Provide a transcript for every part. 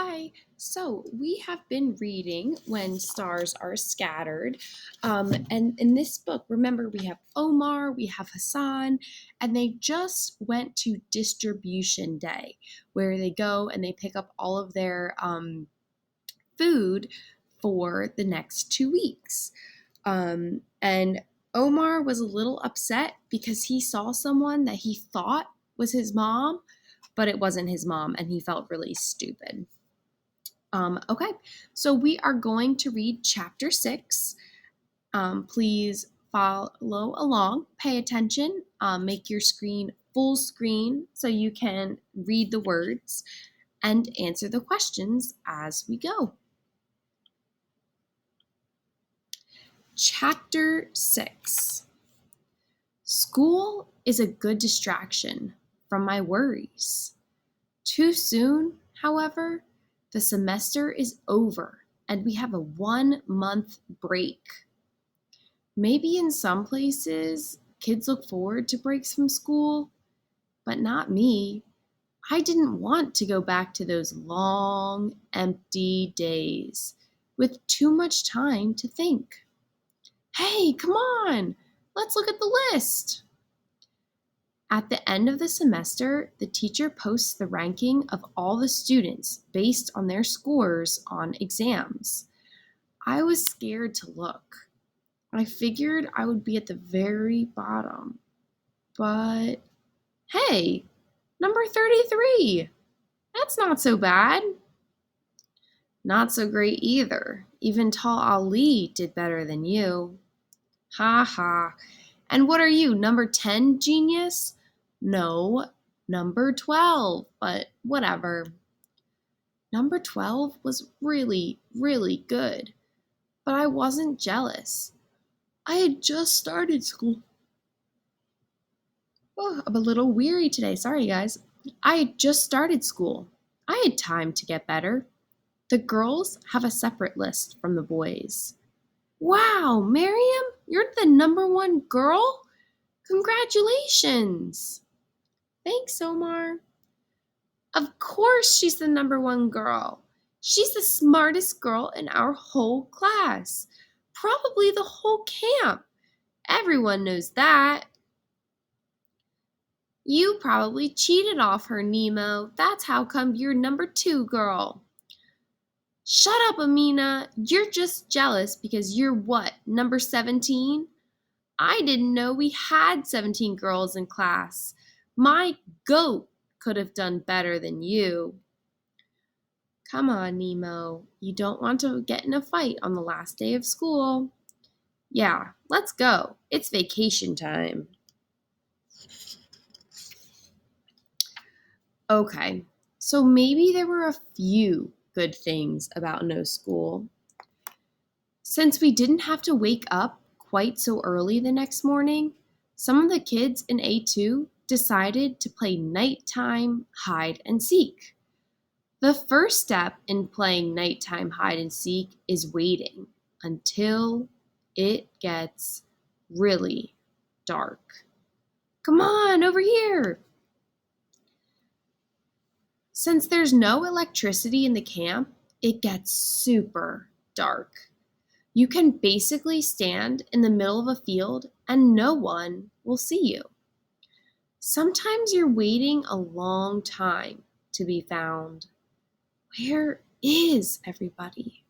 Hi. So we have been reading When Stars Are Scattered. And in this book, remember, we have Omar, we have Hassan, and they just went to distribution day where they go and they pick up all of their food for the next 2 weeks. And Omar was a little upset because he saw someone that he thought was his mom, but it wasn't his mom, and he felt really stupid. Okay, so we are going to read chapter 6. Please follow along, pay attention, make your screen full screen so you can read the words and answer the questions as we go. Chapter 6. School is a good distraction from my worries. Too soon, however, the semester is over and we have a 1-month break. Maybe in some places, kids look forward to breaks from school, but not me. I didn't want to go back to those long, empty days with too much time to think. Hey, come on, let's look at the list. At the end of the semester, the teacher posts the ranking of all the students based on their scores on exams. I was scared to look. I figured I would be at the very bottom. But hey, number 33. That's not so bad. Not so great either. Even tall Ali did better than you. Ha ha. And what are you, number 10, genius? No, number 12, but whatever. Number 12 was really, really good, but I wasn't jealous. I had just started school. Oh, I'm a little weary today, sorry guys. I had just started school. I had time to get better. The girls have a separate list from the boys. Wow, Miriam, you're the number 1 girl? Congratulations! Thanks, Omar. Of course she's the number 1 girl. She's the smartest girl in our whole class. Probably the whole camp. Everyone knows that. You probably cheated off her, Nemo. That's how come you're number 2 girl. Shut up, Amina. You're just jealous because you're what, number 17? I didn't know we had 17 girls in class. My goat could have done better than you. Come on, Nemo. You don't want to get in a fight on the last day of school. Yeah, let's go. It's vacation time. Okay, so maybe there were a few good things about no school. Since we didn't have to wake up quite so early the next morning, some of the kids in A2 decided to play nighttime hide and seek. The first step in playing nighttime hide and seek is waiting until it gets really dark. Come on, over here! Since there's no electricity in the camp, it gets super dark. You can basically stand in the middle of a field and no one will see you. Sometimes you're waiting a long time to be found. Where is everybody?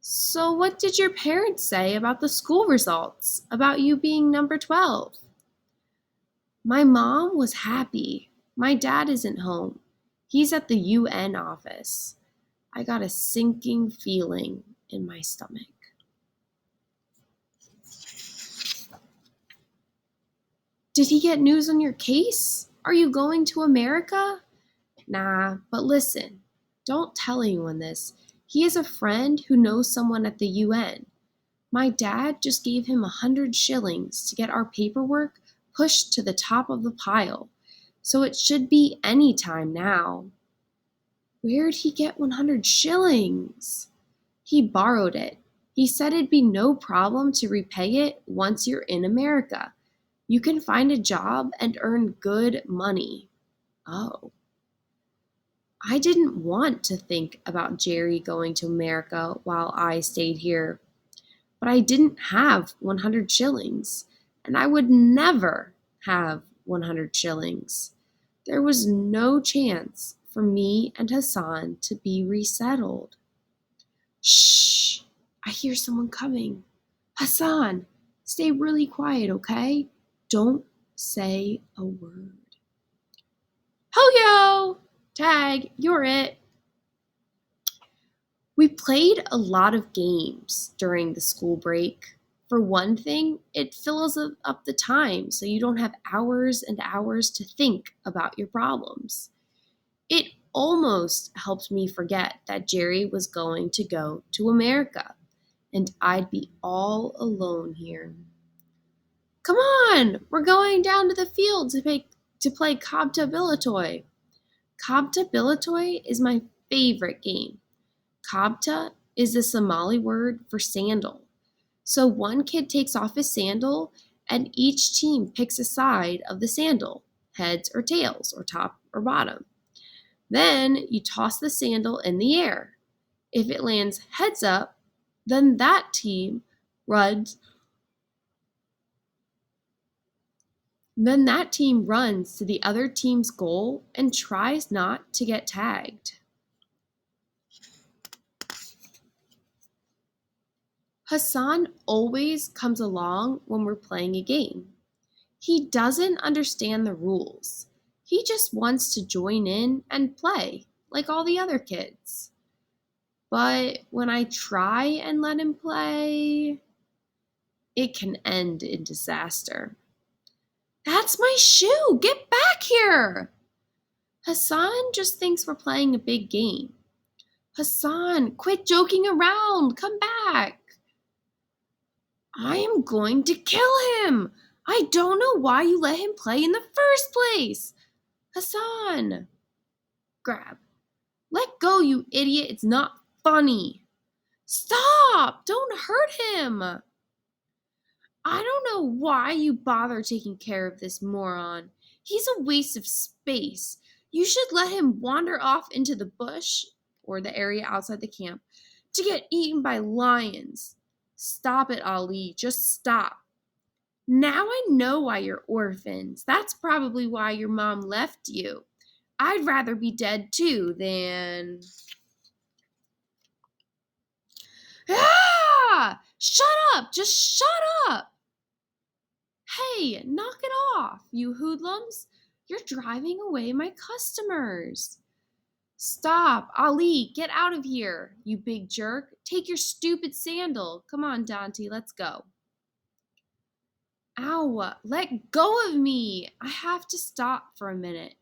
So what did your parents say about the school results, about you being number 12? My mom was happy. My dad isn't home. He's at the UN office. I got a sinking feeling in my stomach. Did he get news on your case? Are you going to America? Nah, but listen, don't tell anyone this. He has a friend who knows someone at the UN. My dad just gave him 100 shillings to get our paperwork pushed to the top of the pile, so it should be any time now. Where'd he get 100 shillings? He borrowed it. He said it'd be no problem to repay it once you're in America. You can find a job and earn good money. Oh. I didn't want to think about Jerry going to America while I stayed here, but I didn't have 100 shillings, and I would never have 100 shillings. There was no chance for me and Hassan to be resettled. Shh! I hear someone coming. Hassan, stay really quiet, okay? Don't say a word. Ho-yo! Tag, you're it. We played a lot of games during the school break. For one thing, it fills up the time so you don't have hours and hours to think about your problems. It almost helped me forget that Jerry was going to go to America and I'd be all alone here. Come on, we're going down to the field to play Kabta Bilatoy. Kabta Bilatoy is my favorite game. Kabta is the Somali word for sandal. So one kid takes off his sandal and each team picks a side of the sandal, heads or tails, or top or bottom. Then you toss the sandal in the air. If it lands heads up, then that team runs to the other team's goal and tries not to get tagged. Hassan always comes along when we're playing a game. He doesn't understand the rules. He just wants to join in and play, like all the other kids. But when I try and let him play, it can end in disaster. That's my shoe! Get back here! Hassan just thinks we're playing a big game. Hassan, quit joking around! Come back! I am going to kill him! I don't know why you let him play in the first place! Hassan! Grab. Let go, you idiot! It's not funny! Stop! Don't hurt him! I don't know why you bother taking care of this moron. He's a waste of space. You should let him wander off into the bush, or the area outside the camp, to get eaten by lions. Stop it, Ali. Just stop. Now I know why you're orphans. That's probably why your mom left you. I'd rather be dead too than... Ah! Shut up! Just shut up! Hey, knock it off, you hoodlums. You're driving away my customers. Stop, Ali, get out of here, you big jerk. Take your stupid sandal. Come on, Dante, let's go. Ow, let go of me. I have to stop for a minute.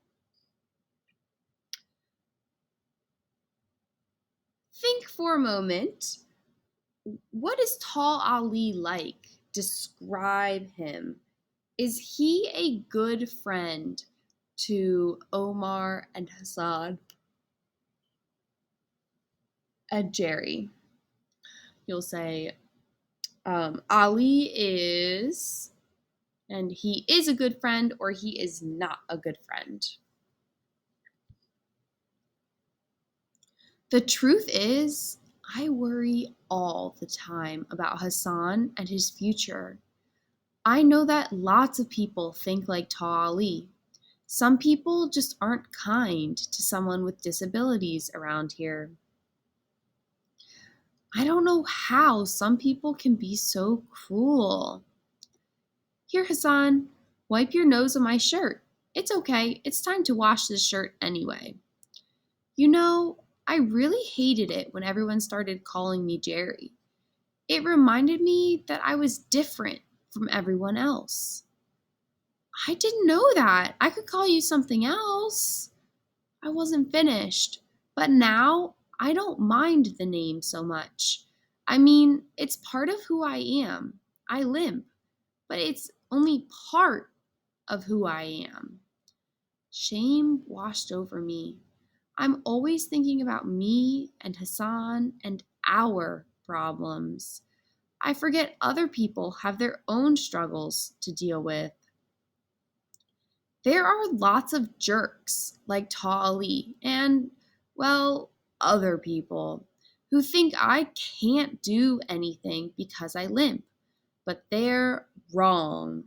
Think for a moment. What is tall Ali like? Describe him. Is he a good friend to Omar and Hassan and Jerry? You'll say, Ali is, and he is a good friend, or he is not a good friend. The truth is, I worry all the time about Hassan and his future. I know that lots of people think like Ta Ali. Some people just aren't kind to someone with disabilities around here. I don't know how some people can be so cruel. Here, Hassan, wipe your nose on my shirt. It's okay, it's time to wash this shirt anyway. You know, I really hated it when everyone started calling me Jerry. It reminded me that I was different from everyone else. I didn't know that. I could call you something else. I wasn't finished. But now I don't mind the name so much. I mean, it's part of who I am. I limp, but it's only part of who I am. Shame washed over me. I'm always thinking about me and Hassan and our problems. I forget other people have their own struggles to deal with. There are lots of jerks like Ta Ali, and Well, other people who think I can't do anything because I limp, but they're wrong.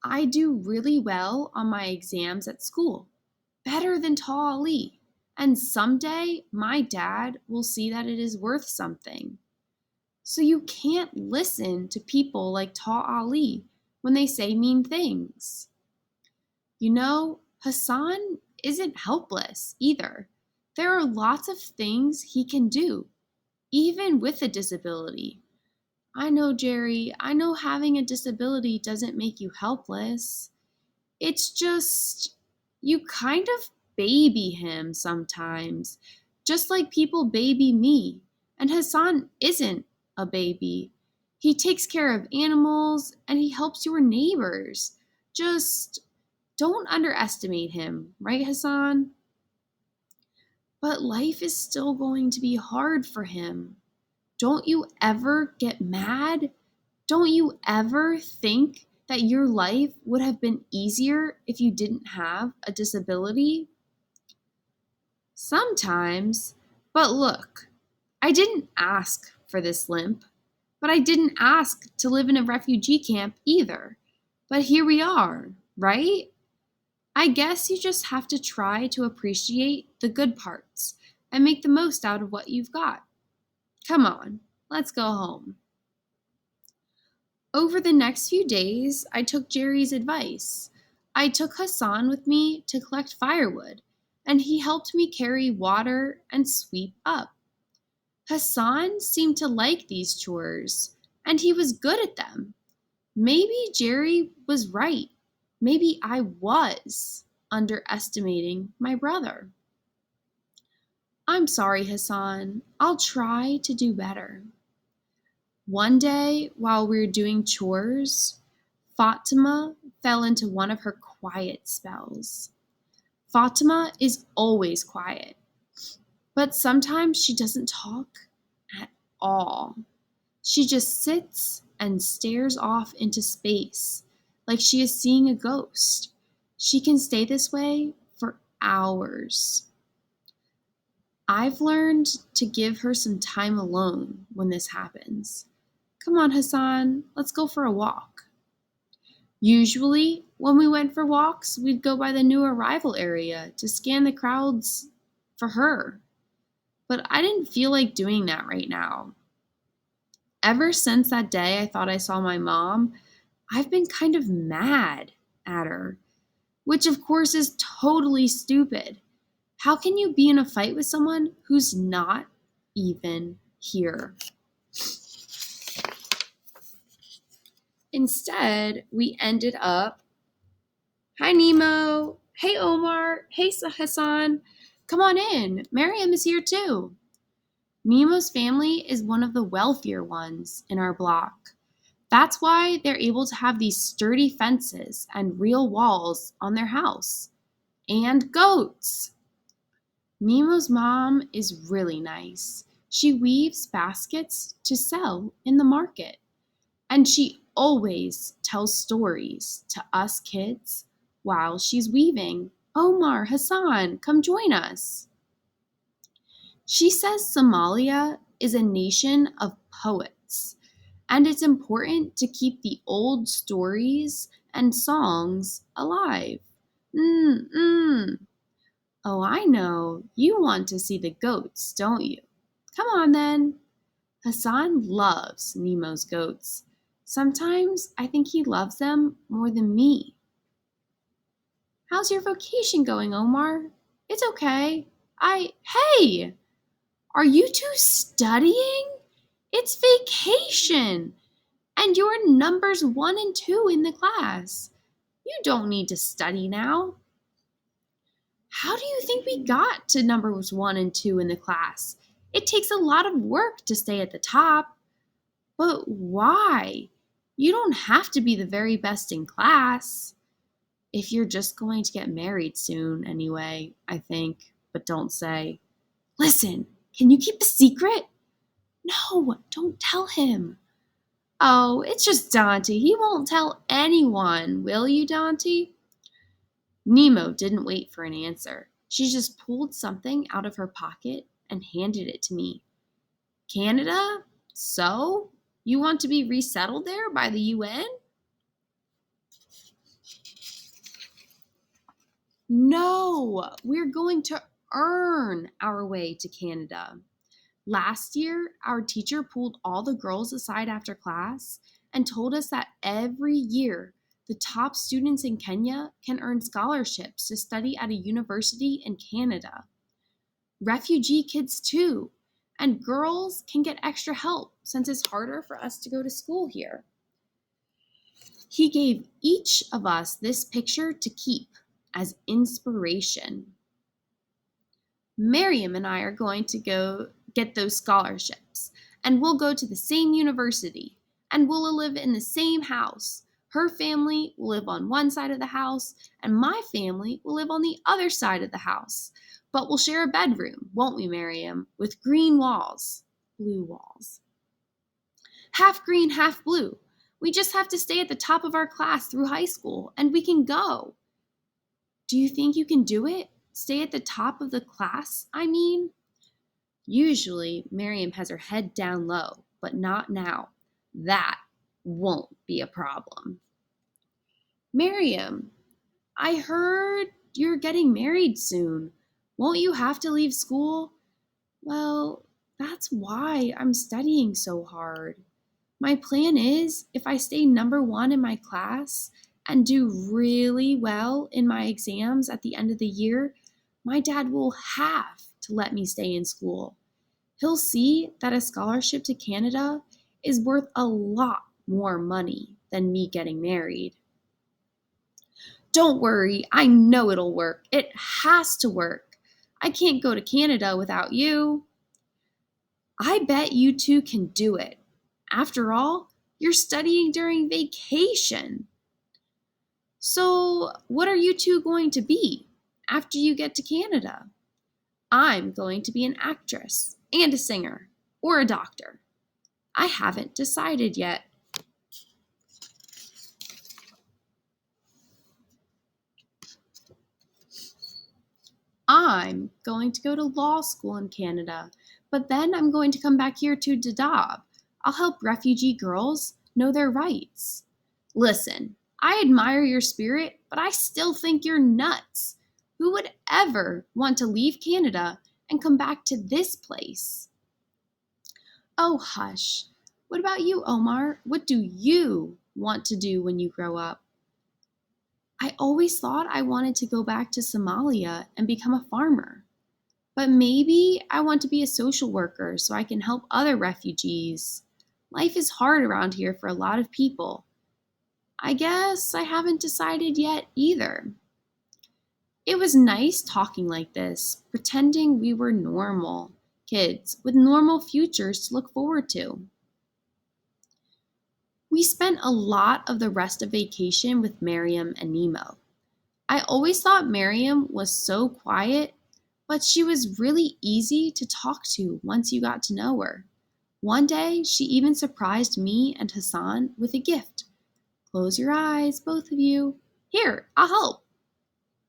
I do really well on my exams at school, better than Ta Ali. And someday my dad will see that it is worth something. So you can't listen to people like Ta Ali when they say mean things. You know, Hassan isn't helpless either. There are lots of things he can do, even with a disability. I know, Jerry, I know having a disability doesn't make you helpless. It's just, you kind of baby him sometimes, just like people baby me. And Hassan isn't a baby. He takes care of animals and he helps your neighbors. Just don't underestimate him, right, Hassan? But life is still going to be hard for him. Don't you ever get mad? Don't you ever think that your life would have been easier if you didn't have a disability? Sometimes. But look, I didn't ask for this limp, but I didn't ask to live in a refugee camp either. But here we are, right? I guess you just have to try to appreciate the good parts and make the most out of what you've got. Come on, let's go home. Over the next few days, I took Jerry's advice. I took Hassan with me to collect firewood, and he helped me carry water and sweep up. Hassan seemed to like these chores, and he was good at them. Maybe Jerry was right. Maybe I was underestimating my brother. I'm sorry, Hassan. I'll try to do better. One day, while we were doing chores, Fatima fell into one of her quiet spells. Fatima is always quiet, but sometimes she doesn't talk at all. She just sits and stares off into space like she is seeing a ghost. She can stay this way for hours. I've learned to give her some time alone when this happens. Come on, Hassan, let's go for a walk. Usually, when we went for walks, we'd go by the new arrival area to scan the crowds for her. But I didn't feel like doing that right now. Ever since that day I thought I saw my mom, I've been kind of mad at her, which of course is totally stupid. How can you be in a fight with someone who's not even here? Instead, we ended up, hi Nemo, hey Omar, hey Hassan, come on in, Miriam is here too. Nemo's family is one of the wealthier ones in our block. That's why they're able to have these sturdy fences and real walls on their house. And goats! Nemo's mom is really nice. She weaves baskets to sell in the market. And she always tells stories to us kids while she's weaving. Omar, Hassan, come join us. She says Somalia is a nation of poets, and it's important to keep the old stories and songs alive. Mm-mm. Oh, I know. You want to see the goats, don't you? Come on then. Hassan loves Nemo's goats. Sometimes I think he loves them more than me. How's your vocation going, Omar? It's okay. Hey! Are you two studying? It's vacation! And you're numbers 1 and 2 in the class. You don't need to study now. How do you think we got to numbers 1 and 2 in the class? It takes a lot of work to stay at the top. But why? You don't have to be the very best in class. If you're just going to get married soon, anyway, I think. But don't say. Listen, can you keep a secret? No, don't tell him. Oh, it's just Dante. He won't tell anyone, will you, Dante? Nemo didn't wait for an answer. She just pulled something out of her pocket and handed it to me. Canada? So? You want to be resettled there by the UN? No, we're going to earn our way to Canada. Last year, our teacher pulled all the girls aside after class and told us that every year, the top students in Kenya can earn scholarships to study at a university in Canada. Refugee kids, too, and girls can get extra help since it's harder for us to go to school here. He gave each of us this picture to keep as inspiration. Miriam and I are going to go get those scholarships, and we'll go to the same university, and we'll live in the same house. Her family will live on one side of the house, and my family will live on the other side of the house. But we'll share a bedroom, won't we, Miriam, with green walls, blue walls. Half green, half blue. We just have to stay at the top of our class through high school, and we can go. Do you think you can do it? Stay at the top of the class, I mean? Usually, Miriam has her head down low, but not now. That won't be a problem. Miriam, I heard you're getting married soon. Won't you have to leave school? Well, that's why I'm studying so hard. My plan is, if I stay number one in my class and do really well in my exams at the end of the year, my dad will have to let me stay in school. He'll see that a scholarship to Canada is worth a lot more money than me getting married. Don't worry, I know it'll work. It has to work. I can't go to Canada without you. I bet you two can do it. After all, you're studying during vacation. So, what are you two going to be after you get to Canada? I'm going to be an actress and a singer or a doctor. I haven't decided yet. I'm going to go to law school in Canada, but then I'm going to come back here to Dadaab. I'll help refugee girls know their rights. Listen, I admire your spirit, but I still think you're nuts. Who would ever want to leave Canada and come back to this place? Oh, hush. What about you, Omar? What do you want to do when you grow up? I always thought I wanted to go back to Somalia and become a farmer. But maybe I want to be a social worker so I can help other refugees. Life is hard around here for a lot of people. I guess I haven't decided yet either. It was nice talking like this, pretending we were normal kids with normal futures to look forward to. We spent a lot of the rest of vacation with Miriam and Nemo. I always thought Miriam was so quiet, but she was really easy to talk to once you got to know her. One day, she even surprised me and Hassan with a gift. Close your eyes, both of you. Here, I'll help.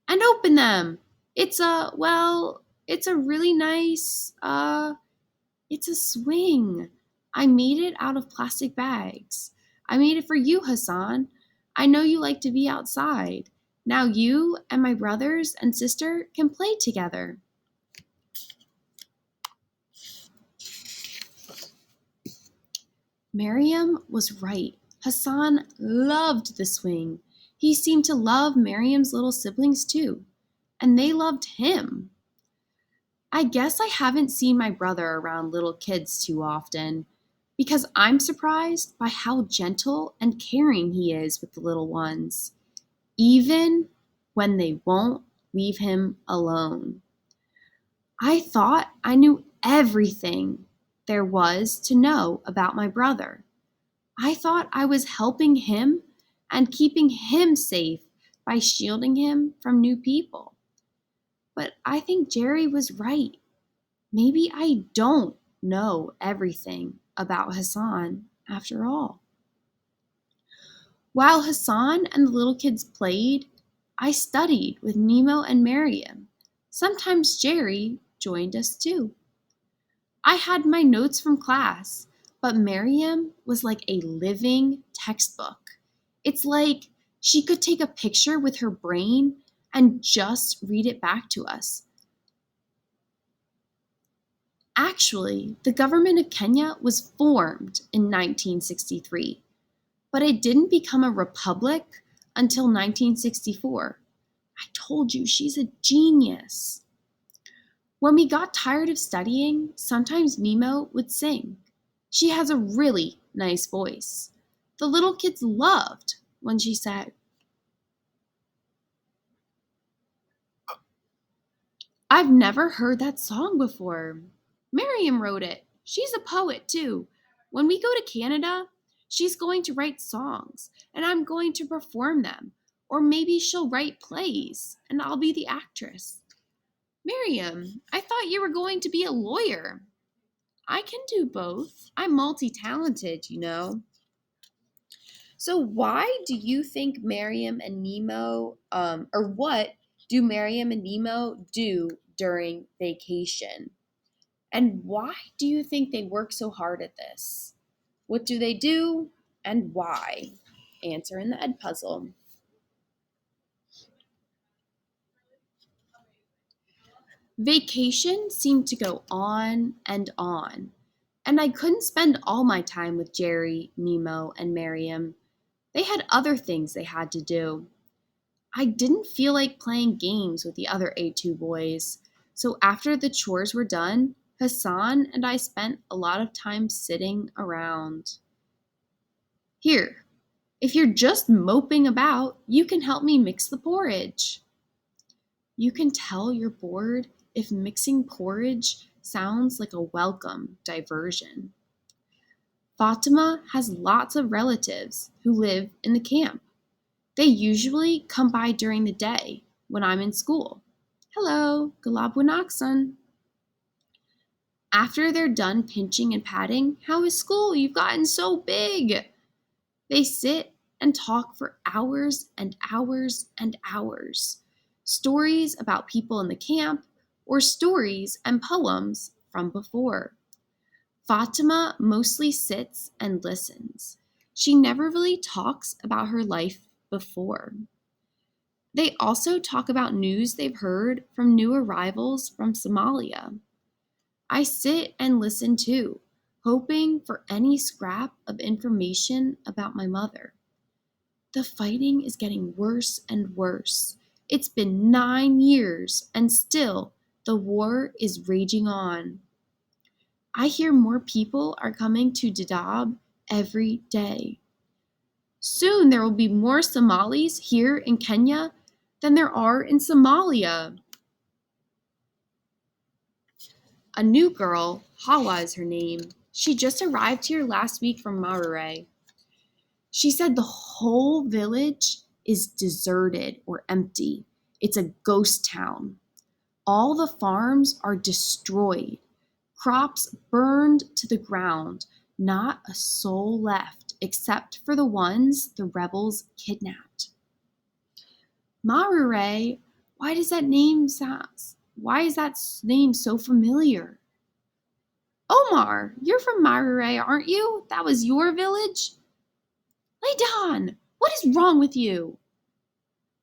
And open them. It's a really nice, it's a swing. I made it out of plastic bags. I made it for you, Hassan. I know you like to be outside. Now you and my brothers and sister can play together. Miriam was right. Hassan loved the swing. He seemed to love Miriam's little siblings too, and they loved him. I guess I haven't seen my brother around little kids too often because I'm surprised by how gentle and caring he is with the little ones, even when they won't leave him alone. I thought I knew everything there was to know about my brother. I thought I was helping him and keeping him safe by shielding him from new people. But I think Jerry was right. Maybe I don't know everything about Hassan after all. While Hassan and the little kids played, I studied with Nemo and Miriam. Sometimes Jerry joined us too. I had my notes from class, but Miriam was like a living textbook. It's like she could take a picture with her brain and just read it back to us. Actually, the government of Kenya was formed in 1963, but it didn't become a republic until 1964. I told you she's a genius. When we got tired of studying, sometimes Nemo would sing. She has a really nice voice. The little kids loved when she sang. I've never heard that song before. Miriam wrote it. She's a poet too. When we go to Canada, she's going to write songs and I'm going to perform them. Or maybe she'll write plays and I'll be the actress. Miriam, I thought you were going to be a lawyer. I can do both. I'm multi talented, you know. So, why do you think Miriam and Nemo, or what do Miriam and Nemo do during vacation? And why do you think they work so hard at this? What do they do and why? Answer in the Ed puzzle. Vacation seemed to go on, and I couldn't spend all my time with Jerry, Nemo, and Miriam. They had other things they had to do. I didn't feel like playing games with the other A2 boys, so after the chores were done, Hassan and I spent a lot of time sitting around. Here, if you're just moping about, you can help me mix the porridge. You can tell you're bored if mixing porridge sounds like a welcome diversion. Fatima has lots of relatives who live in the camp. They usually come by during the day when I'm in school. Hello, Galabwanaksan. After they're done pinching and patting, how is school? You've gotten so big. They sit and talk for hours and hours and hours. Stories about people in the camp, or stories and poems from before. Fatima mostly sits and listens. She never really talks about her life before. They also talk about news they've heard from new arrivals from Somalia. I sit and listen too, hoping for any scrap of information about my mother. The fighting is getting worse and worse. It's been 9 years and still the war is raging on. I hear more people are coming to Dadaab every day. Soon there will be more Somalis here in Kenya than there are in Somalia. A new girl, Hawa is her name. She just arrived here last week from Marure. She said the whole village is deserted or empty. It's a ghost town. All the farms are destroyed, crops burned to the ground, not a soul left except for the ones the rebels kidnapped. Marure, why is that name so familiar? Omar, you're from Marure, aren't you? That was your village? Lay down! What is wrong with you?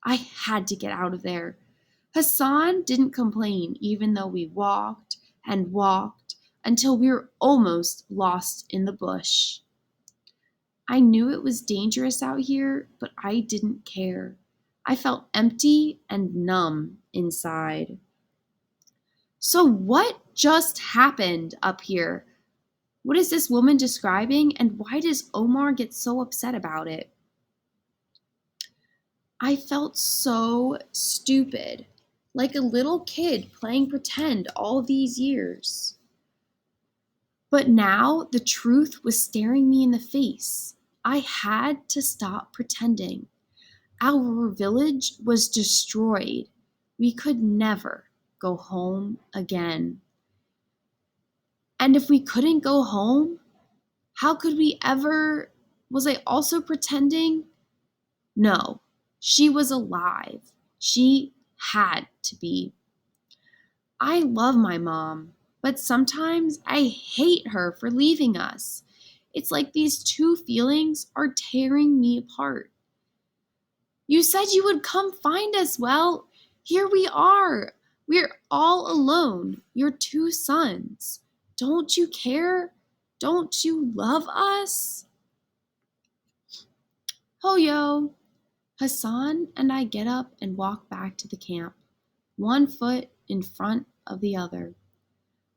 I had to get out of there. Hassan didn't complain even though we walked and walked until we were almost lost in the bush. I knew it was dangerous out here, but I didn't care. I felt empty and numb inside. So what just happened up here? What is this woman describing, and why does Omar get so upset about it? I felt so stupid, like a little kid playing pretend all these years. But now the truth was staring me in the face. I had to stop pretending. Our village was destroyed. We could never go home again. And if we couldn't go home, how could we ever? Was I also pretending? No, she was alive. She had to be. I love my mom, but sometimes I hate her for leaving us. It's like these two feelings are tearing me apart. You said you would come find us. Well, here we are. We're all alone, your two sons. Don't you care? Don't you love us? Ho yo! Hassan and I get up and walk back to the camp, one foot in front of the other.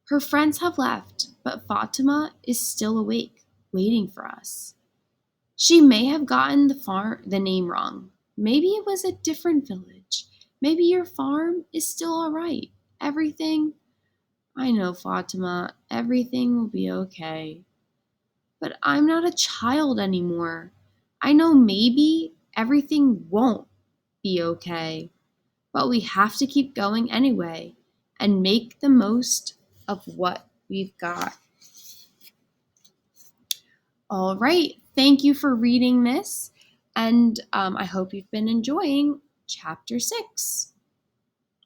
Her friends have left, but Fatima is still awake, waiting for us. She may have gotten the name wrong. Maybe it was a different village. Maybe your farm is still all right. Everything, I know, Fatima, everything will be okay. But I'm not a child anymore. I know maybe everything won't be okay, but we have to keep going anyway and make the most of what we've got. All right, thank you for reading this, and I hope you've been enjoying Chapter 6.